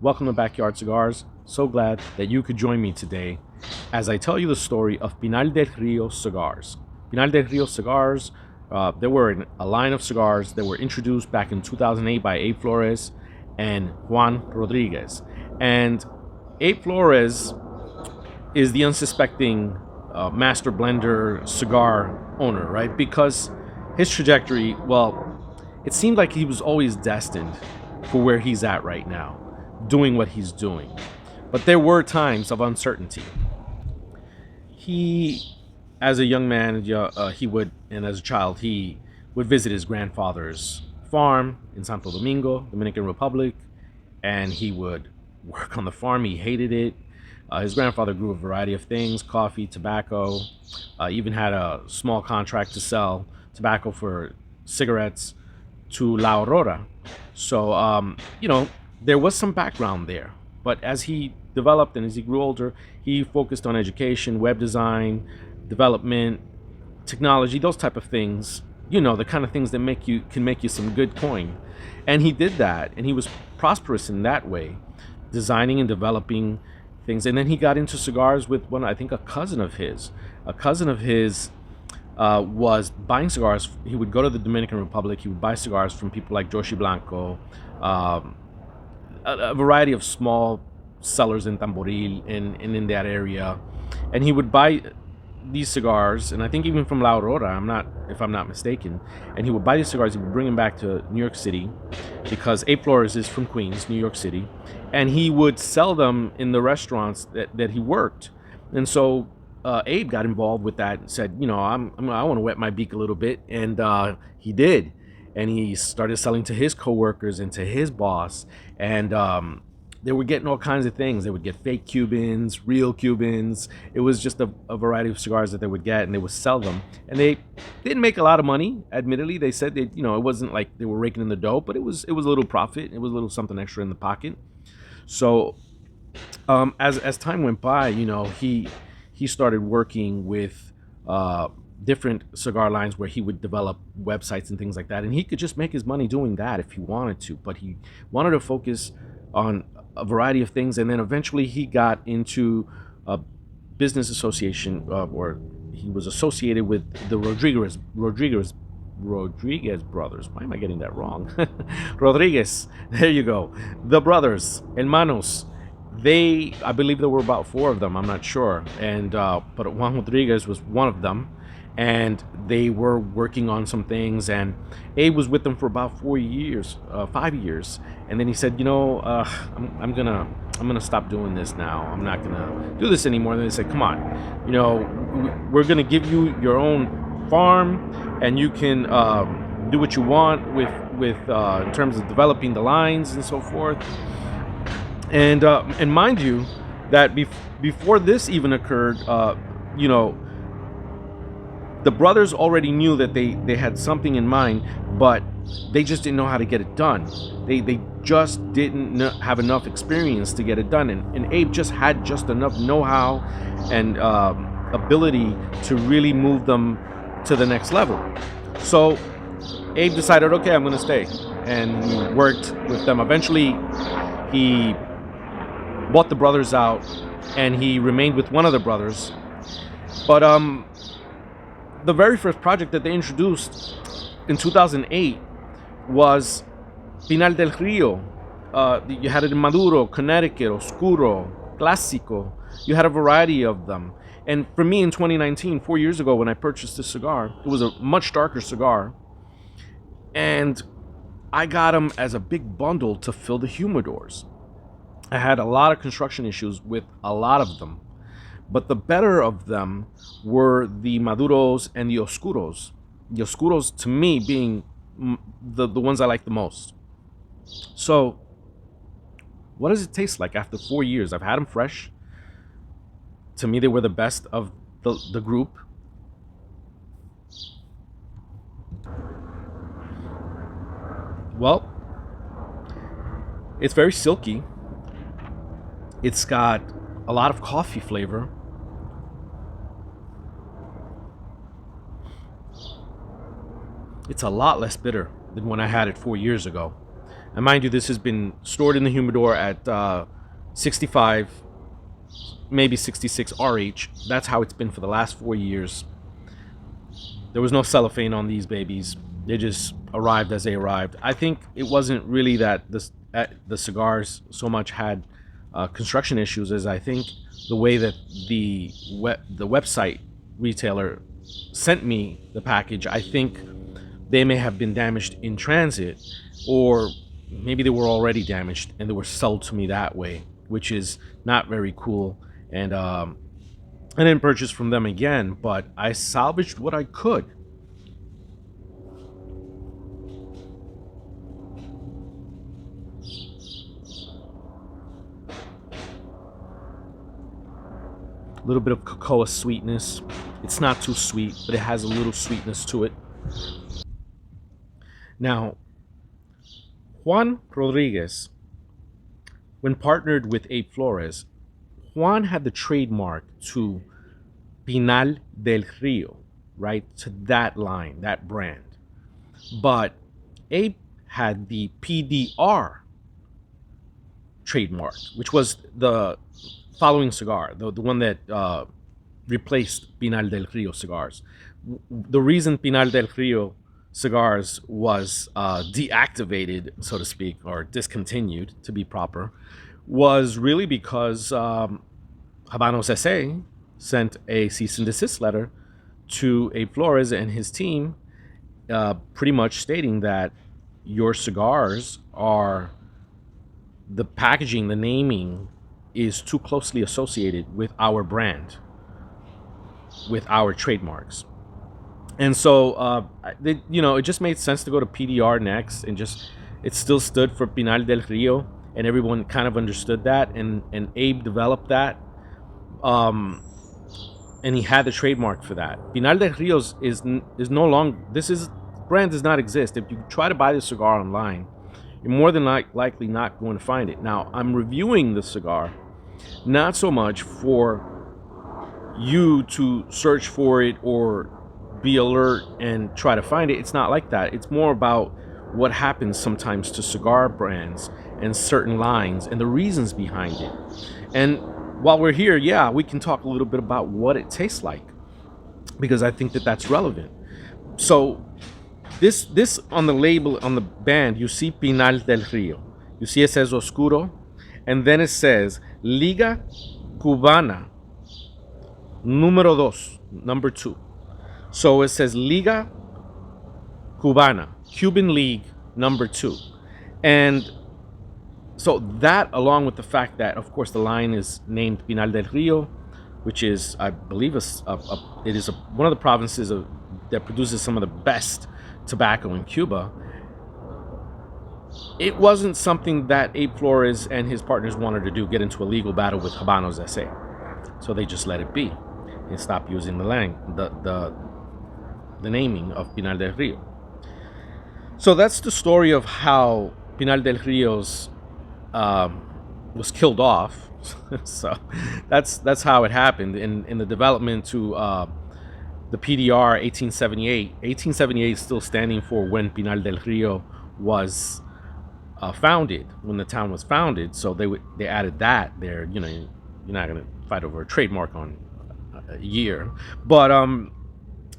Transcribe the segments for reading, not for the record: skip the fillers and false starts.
Welcome to Backyard Cigars. So glad that you could join me today as I tell you the story of Pinar del Rio cigars. Pinar del Rio cigars, they were a line of cigars that were introduced back in 2008 by Abe Flores and Juan Rodriguez. And Abe Flores is the unsuspecting master blender cigar owner, right? Because his trajectory, well, it seemed like he was always destined for where he's at right now, doing what he's doing. But there were times of uncertainty. He, as a young man, he would, and as a child, he would visit his grandfather's farm in Santo Domingo, Dominican Republic, and he would work on the farm. He hated it. His grandfather grew a variety of things: coffee, tobacco, even had a small contract to sell tobacco for cigarettes to La Aurora. So, there was some background there. But as he developed and as he grew older, he focused on education, web design, development, technology, those type of things. The kind of things that can make you some good coin. And he did that, and he was prosperous in that way, designing and developing things. And then he got into cigars with I think a cousin of his. A cousin of his was buying cigars. He would go to the Dominican Republic. He would buy cigars from people like Joshi Blanco, a variety of small sellers in Tamboril and in that area. And he would buy these cigars, and I think even from La Aurora, if I'm not mistaken. And he would buy these cigars. He would bring them back to New York City, because Abe Flores is from Queens, New York City, and he would sell them in the restaurants that he worked. And so Abe got involved with that and said, I want to wet my beak a little bit, and he did. And he started selling to his coworkers and to his boss, and they were getting all kinds of things. They would get fake Cubans, real Cubans. It was just a variety of cigars that they would get, and they would sell them. And they didn't make a lot of money, admittedly. They said it wasn't like they were raking in the dough, but it was a little profit. It was a little something extra in the pocket. So as time went by, he started working with different cigar lines where he would develop websites and things like that. And he could just make his money doing that if he wanted to, but he wanted to focus on a variety of things. And then eventually he got into a business association, or he was associated with the Rodriguez brothers. Why am I getting that wrong? Rodriguez. There you go. The brothers, hermanos. I believe there were about four of them. I'm not sure. And but Juan Rodriguez was one of them. And they were working on some things, and Abe was with them for about 5 years. And then he said, I'm gonna stop doing this now. I'm not gonna do this anymore. And then they said, come on, we're gonna give you your own farm, and you can do what you want with in terms of developing the lines and so forth. And mind you, that before this even occurred, the brothers already knew that they had something in mind, but they just didn't know how to get it done. They just didn't have enough experience to get it done. And Abe just had just enough know-how and ability to really move them to the next level. So Abe decided, okay, I'm going to stay. And he worked with them. Eventually, he bought the brothers out, and he remained with one of the brothers. But the very first project that they introduced in 2008 was Pinar del Rio. You had it in Maduro, Connecticut, Oscuro, Clásico. You had a variety of them. And for me in 2019, 4 years ago, when I purchased this cigar, it was a much darker cigar. And I got them as a big bundle to fill the humidors. I had a lot of construction issues with a lot of them. But the better of them were the Maduros and the Oscuros. The Oscuros, to me, being the ones I like the most. So, what does it taste like after 4 years? I've had them fresh. To me, they were the best of the group. Well, it's very silky. It's got a lot of coffee flavor. It's a lot less bitter than when I had it 4 years ago. And mind you, this has been stored in the humidor at 65, maybe 66 RH. That's how it's been for the last 4 years. There was no cellophane on these babies. They just arrived as they arrived. I think it wasn't really that the cigars so much had construction issues as I think the way that the website retailer sent me the package. I think they may have been damaged in transit, or maybe they were already damaged and they were sold to me that way, which is not very cool. And I didn't purchase from them again, but I salvaged what I could. A little bit of cocoa sweetness. It's not too sweet, but it has a little sweetness to it. Now, Juan Rodriguez, when partnered with Abe Flores, Juan had the trademark to Pinar del Rio, right? To that line, that brand. But Abe had the PDR trademark, which was the following cigar, the one that replaced Pinar del Rio cigars. The reason Pinar del Rio cigars was deactivated, so to speak, or discontinued, to be proper, was really because Habanos SA sent a cease and desist letter to Abe Flores and his team, pretty much stating that your cigars are, the packaging, the naming is too closely associated with our brand, with our trademarks. And so, it just made sense to go to PDR next, and just it still stood for Pinar del Rio, and everyone kind of understood that, and Abe developed that, and he had the trademark for that. Pinar del Rio is no longer, brand does not exist. If you try to buy the cigar online, you're more than likely not going to find it. Now, I'm reviewing the cigar not so much for you to search for it or be alert and try to find it. It's not like that. It's more about what happens sometimes to cigar brands and certain lines and the reasons behind it. And while we're here, yeah, we can talk a little bit about what it tastes like, because I think that that's relevant. So this on the label, on the band, you see Pinar del Rio. You see it says Oscuro, and then it says Liga Cubana Número dos, number 2. So it says Liga Cubana, Cuban League number 2. And so that, along with the fact that, of course, the line is named Pinar del Rio, which is, I believe, one of the provinces that produces some of the best tobacco in Cuba. It wasn't something that Abe Flores and his partners wanted to do, get into a legal battle with Habanos SA. So they just let it be and stopped using the naming of Pinar del Rio. So that's the story of how Pinar del Rio's was killed off. So that's how it happened in the development to the PDR 1878. 1878 is still standing for when Pinar del Rio was founded, when the town was founded. So they added that there. You know, you're not gonna fight over a trademark on a year. But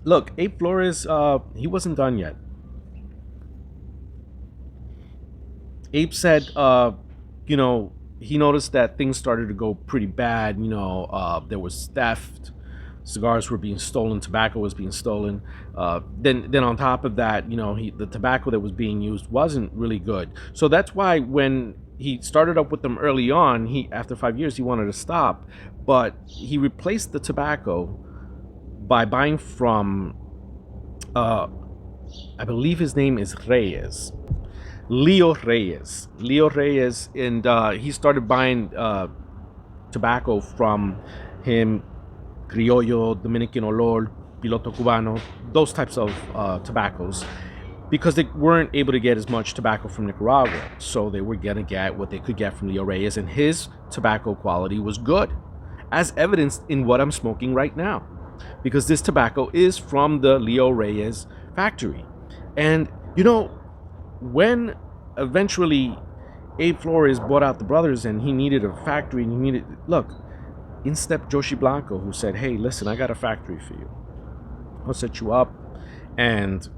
look, Abe Flores, he wasn't done yet. Abe said, he noticed that things started to go pretty bad. There was theft, cigars were being stolen, tobacco was being stolen. Then on top of that, the tobacco that was being used wasn't really good. So that's why when he started up with them early on, after 5 years he wanted to stop, but he replaced the tobacco by buying from, I believe his name is Leo Reyes, and he started buying tobacco from him, Criollo, Dominican Olor, Piloto Cubano, those types of tobaccos, because they weren't able to get as much tobacco from Nicaragua. So they were going to get what they could get from Leo Reyes, and his tobacco quality was good, as evidenced in what I'm smoking right now, because this tobacco is from the Leo Reyes factory. And when eventually, Abe Flores bought out the brothers, and he needed a factory. And he needed look. In stepped Joshi Blanco, who said, "Hey, listen, I got a factory for you. I'll set you up, and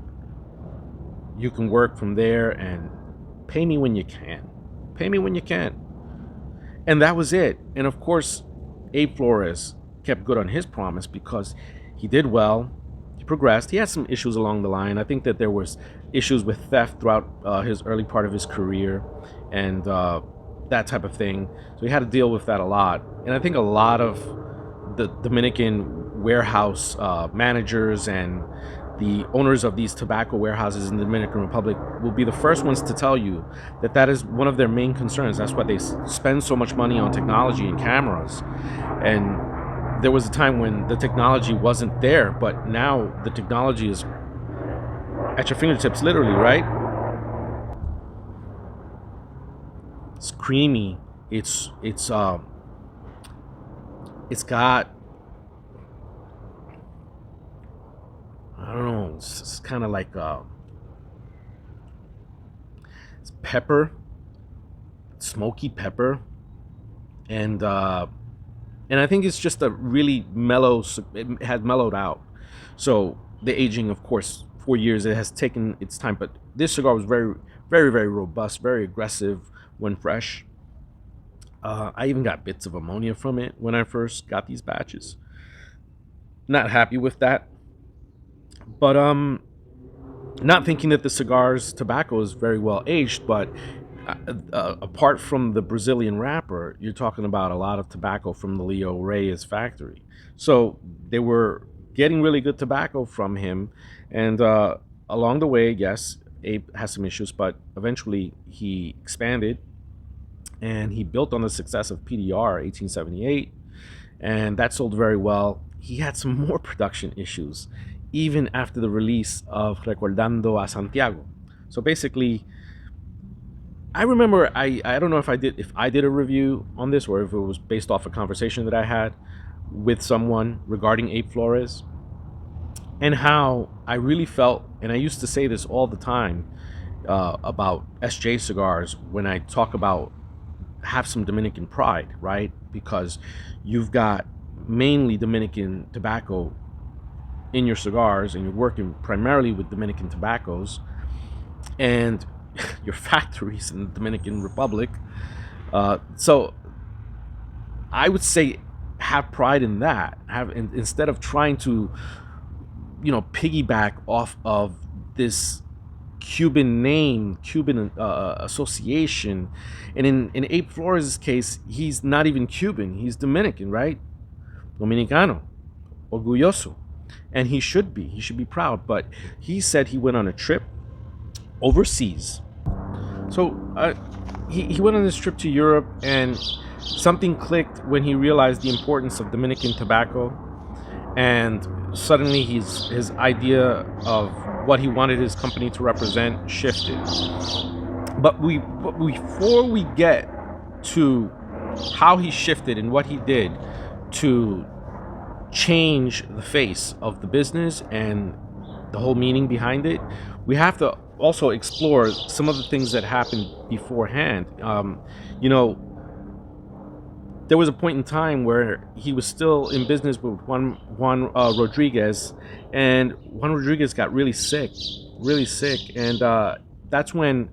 you can work from there, and pay me when you can. Pay me when you can." And that was it. And of course, Abe Flores kept good on his promise because he did well. He progressed. He had some issues along the line. I think that there was issues with theft throughout his early part of his career, and that type of thing. So he had to deal with that a lot. And I think a lot of the Dominican warehouse managers and the owners of these tobacco warehouses in the Dominican Republic will be the first ones to tell you that that is one of their main concerns. That's why they spend so much money on technology and cameras. And there was a time when the technology wasn't there, but now the technology is at your fingertips, literally, right? It's creamy. It's got, I don't know, it's kind of like it's pepper, smoky pepper, and I think it's just a really mellow. It has mellowed out. So the aging, of course, 4 years, it has taken its time. But this cigar was very, very, very robust, very aggressive when fresh. I even got bits of ammonia from it when I first got these batches. Not happy with that, but not thinking that the cigar's tobacco is very well aged. But apart from the Brazilian wrapper, you're talking about a lot of tobacco from the Leo Reyes factory. So they were getting really good tobacco from him, and along the way, yes, Abe has some issues, but eventually he expanded, and he built on the success of PDR 1878, and that sold very well. He had some more production issues even after the release of Recordando a Santiago. So basically, I remember I don't know if I did a review on this or if it was based off a conversation that I had with someone regarding Abe Flores, and how I really felt, and I used to say this all the time about SJ cigars when I talk about have some Dominican pride, right? Because you've got mainly Dominican tobacco in your cigars, and you're working primarily with Dominican tobaccos, and your factories in the Dominican Republic. So I would say have pride in that. Instead of trying to, piggyback off of this Cuban name, Cuban association. And in Abe Flores' case, he's not even Cuban. He's Dominican, right? Dominicano, orgulloso. And he should be. He should be proud. But he said he went on a trip overseas. So he went on this trip to Europe, and something clicked when he realized the importance of Dominican tobacco. And suddenly his idea of what he wanted his company to represent shifted. But before we get to how he shifted and what he did to change the face of the business and the whole meaning behind it, we have to also explore some of the things that happened beforehand. There was a point in time where he was still in business with Juan Rodriguez, and Juan Rodriguez got really sick, and that's when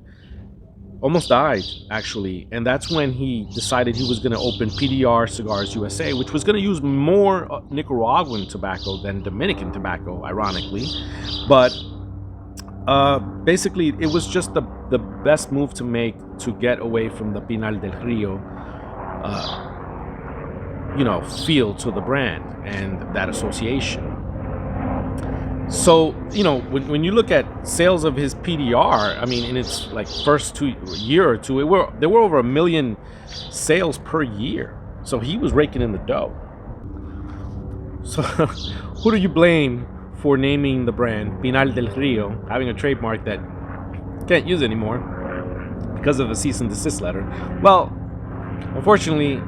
almost died, actually. And that's when he decided he was going to open PDR Cigars USA, which was going to use more Nicaraguan tobacco than Dominican tobacco, ironically. But basically, it was just the best move to make to get away from the Pinar del Rio feel to the brand and that association. So, when you look at sales of his PDR, I mean, in its first year or two, there were over 1 million sales per year. So he was raking in the dough. So who do you blame for naming the brand Pinar del Rio, having a trademark that you can't use anymore because of a cease and desist letter? Well, unfortunately,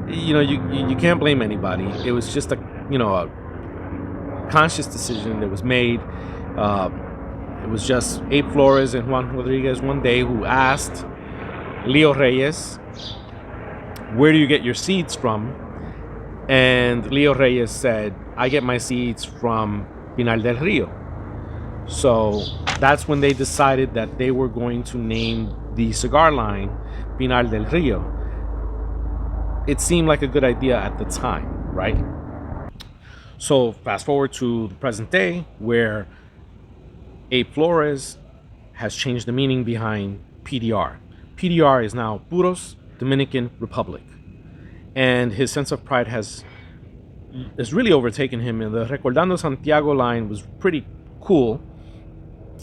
you can't blame anybody. It was just a conscious decision that was made. It was just Abe Flores and Juan Rodriguez one day who asked Leo Reyes, "Where do you get your seeds from?" And Leo Reyes said, "I get my seeds from Pinar del Rio." So that's when they decided that they were going to name the cigar line Pinar del Rio. It seemed like a good idea at the time, right? So fast forward to the present day, where Abe Flores has changed the meaning behind PDR. PDR is now Puros Dominican Republic, and his sense of pride has really overtaken him. And the Recordando Santiago line was pretty cool.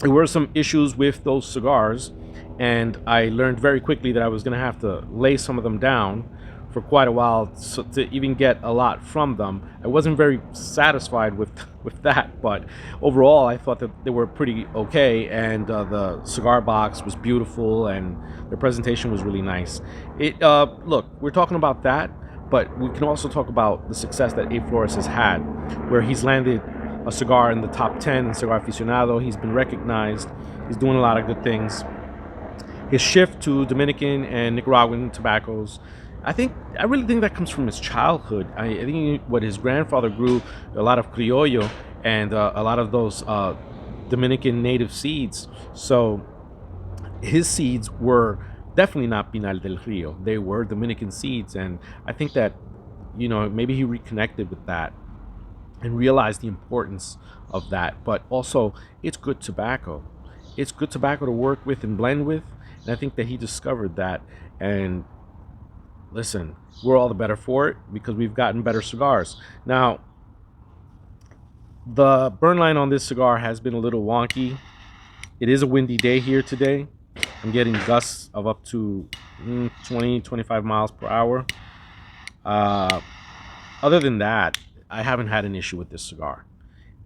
There were some issues with those cigars, and I learned very quickly that I was going to have to lay some of them down for quite a while to even get a lot from them. I wasn't very satisfied with that, but overall I thought that they were pretty okay, and the cigar box was beautiful and the presentation was really nice. Look, we're talking about that, but we can also talk about the success that Abe Flores has had, where he's landed a cigar in the top 10 in Cigar Aficionado. He's been recognized. He's doing a lot of good things. His shift to Dominican and Nicaraguan tobaccos, I really think that comes from his childhood. I think what his grandfather grew a lot of criollo and a lot of those Dominican native seeds. So his seeds were definitely not Pinal del Rio. They were Dominican seeds, and I think that maybe he reconnected with that and realize the importance of that. But also, it's good tobacco. It's good tobacco to work with and blend with. And I think that he discovered that. And listen, we're all the better for it because we've gotten better cigars. Now, the burn line on this cigar has been a little wonky. It is a windy day here today. I'm getting gusts of up to 20, 25 miles per hour. Other than that, I haven't had an issue with this cigar.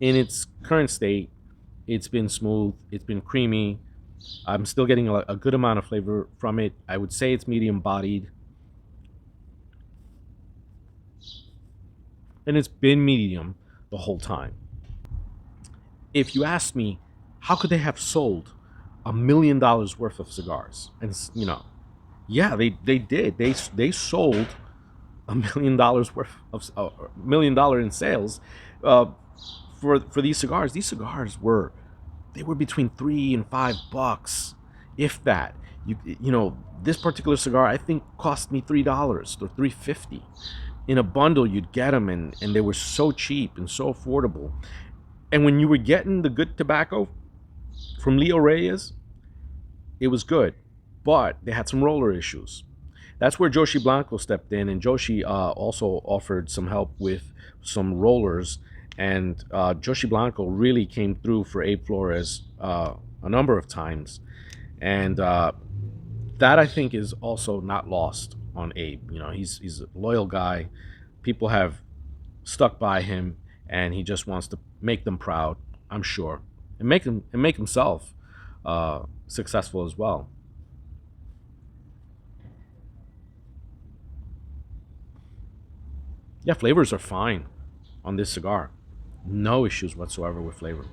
In its current state, it's been smooth, it's been creamy. I'm still getting a good amount of flavor from it. I would say it's medium bodied. And it's been medium the whole time. If you ask me, how could they have sold $1 million worth of cigars? And yeah, they did. They sold $1 million worth of $1 million in sales for these cigars. These cigars were between $3 and $5, if that. This particular cigar I think cost me $3 or $3.50. In a bundle you'd get them, and they were so cheap and so affordable. And when you were getting the good tobacco from Leo Reyes, it was good, but they had some roller issues. That's where Joshi Blanco stepped in, and Joshi also offered some help with some rollers. And Joshi Blanco really came through for Abe Flores a number of times. And that, I think, is also not lost on Abe. He's a loyal guy. People have stuck by him, and he just wants to make them proud, I'm sure, and make himself successful as well. Yeah, flavors are fine on this cigar. No issues whatsoever with flavor.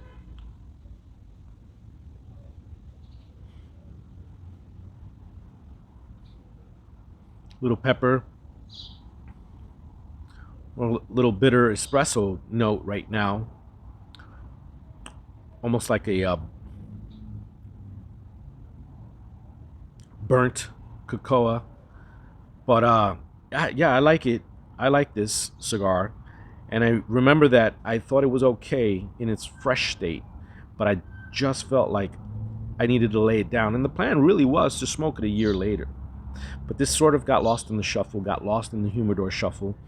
Little pepper, or a little bitter espresso note right now. Almost like a burnt cocoa. But yeah, I like it. I like this cigar. And I remember that I thought it was okay in its fresh state, but I just felt like I needed to lay it down. And the plan really was to smoke it a year later. But this sort of got lost in the shuffle, got lost in the humidor shuffle.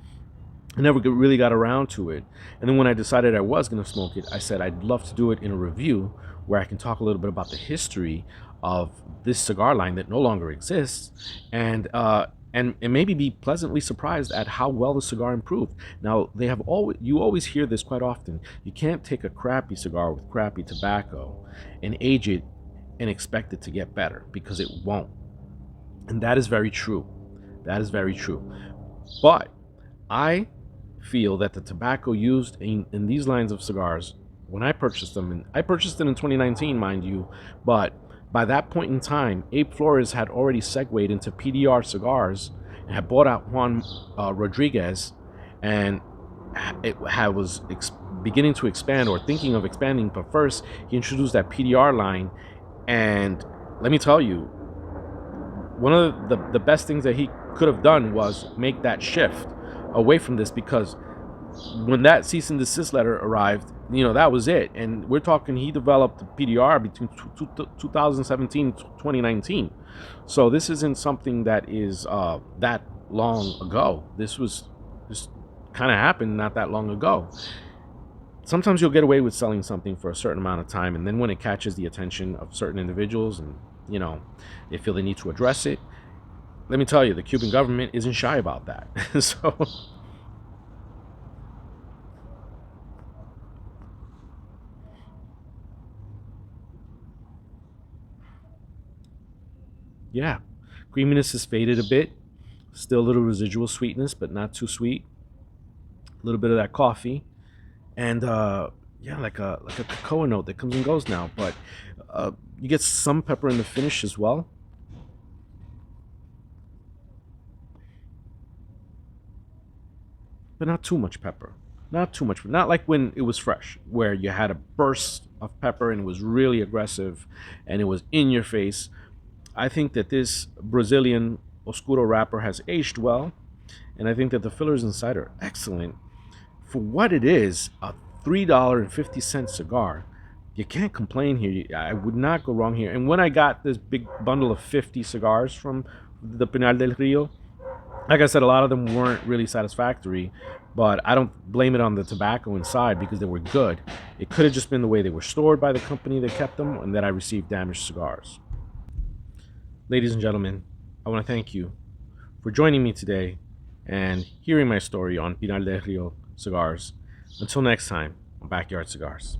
I never really got around to it. And then when I decided I was going to smoke it, I said I'd love to do it in a review where I can talk a little bit about the history of this cigar line that no longer exists, and maybe be pleasantly surprised at how well the cigar improved. Now, you always hear this quite often. You can't take a crappy cigar with crappy tobacco and age it and expect it to get better, because it won't. And that is very true. That is very true. But I feel that the tobacco used in these lines of cigars when I purchased them, and I purchased it in 2019, mind you, but by that point in time, Abe Flores had already segued into PDR cigars and had bought out Juan Rodriguez, and was beginning to expand or thinking of expanding. But first, he introduced that PDR line, and let me tell you, one of the best things that he could have done was make that shift away from this, because when that cease and desist letter arrived, that was it. And we're talking, he developed the PDR between 2017 and 2019. So this isn't something that is that long ago. This kind of happened not that long ago. Sometimes you'll get away with selling something for a certain amount of time, and then when it catches the attention of certain individuals, and they feel the need to address it, let me tell you, the Cuban government isn't shy about that. So yeah, creaminess has faded a bit. Still a little residual sweetness, but not too sweet. A little bit of that coffee, and yeah, like a cocoa note that comes and goes now. But you get some pepper in the finish as well, but not too much pepper. Not too much. Not like when it was fresh, where you had a burst of pepper and it was really aggressive, and it was in your face. I think that this Brazilian Oscuro wrapper has aged well, and I think that the fillers inside are excellent. For what it is, a $3.50 cigar, you can't complain here. I would not go wrong here. And when I got this big bundle of 50 cigars from the Pinar del Rio, like I said, a lot of them weren't really satisfactory, but I don't blame it on the tobacco inside, because they were good. It could have just been the way they were stored by the company that kept them, and that I received damaged cigars. Ladies and gentlemen, I want to thank you for joining me today and hearing my story on Pinar del Rio cigars. Until next time, on Backyard Cigars.